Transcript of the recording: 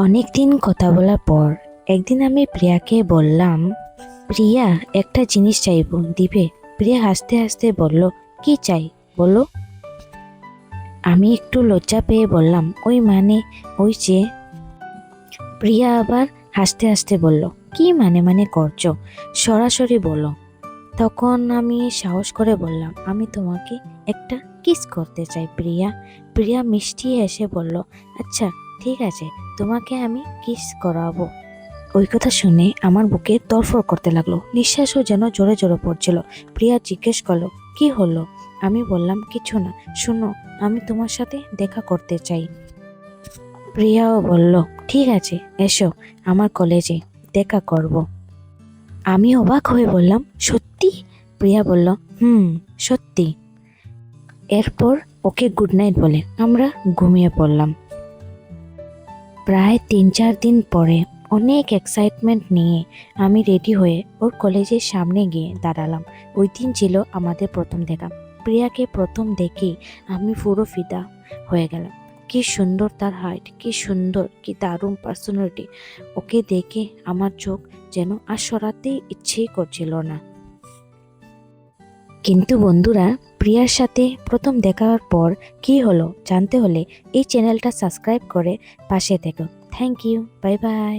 অনেক দিন কথা বলার পর একদিন আমি প্রিয়াকে বললাম, প্রিয়া একটা জিনিস চাইবো, দিবে? প্রিয়া হাসতে হাসতে বলল, কি চাই বলো। আমি একটু লজ্জা পেয়ে বললাম, ওই যে। প্রিয়া আবার হাসতে হাসতে বলল, কি মানে করছো, সরাসরি বলো। তখন আমি সাহস করে বললাম, আমি তোমাকে একটা কিস করতে চাই প্রিয়া। প্রিয়া মিষ্টি এসে বলল, আচ্ছা ঠিক আছে, তোমাকে আমি কিস করাবো। ওই কথা শুনে আমার বুকে তড়ফড় করতে লাগলো, নিঃশ্বাসও যেন জোরে জোরে পড়ছিল। প্রিয়া জিজ্ঞেস করলো, কি হলো? আমি বললাম, কিছু না, শোনো, আমি তোমার সাথে দেখা করতে চাই। প্রিয়াও বলল, ঠিক আছে, এসো আমার কলেজে, দেখা করব। আমি অবাক হয়ে বললাম, সত্যি? প্রিয়া বলল, সত্যি। এরপর ওকে গুড নাইট বলে আমরা ঘুমিয়ে পড়লাম। প্রায় 3-4 দিন পরে অনেক এক্সাইটমেন্ট নিয়ে আমি রেডি হয়ে ওর কলেজের সামনে গিয়ে দাঁড়ালাম। ওই দিন ছিল আমাদের প্রথম দেখা। প্রিয়াকে প্রথম দেখেই আমি পুরো ফিদা হয়ে গেলাম। কি সুন্দর তার হাইট, কি সুন্দর, কি দারুণ পার্সোনালিটি। ওকে দেখে আমার চোখ যেন আর সরাতে ইচ্ছেই করছিল না। কিন্তু বন্ধুরা, প্রিয়ার সাথে প্রথম দেখার পর কি হলো জানতে হলে এই চ্যানেলটা সাবস্ক্রাইব করে পাশে থেকো। Thank you, bye by.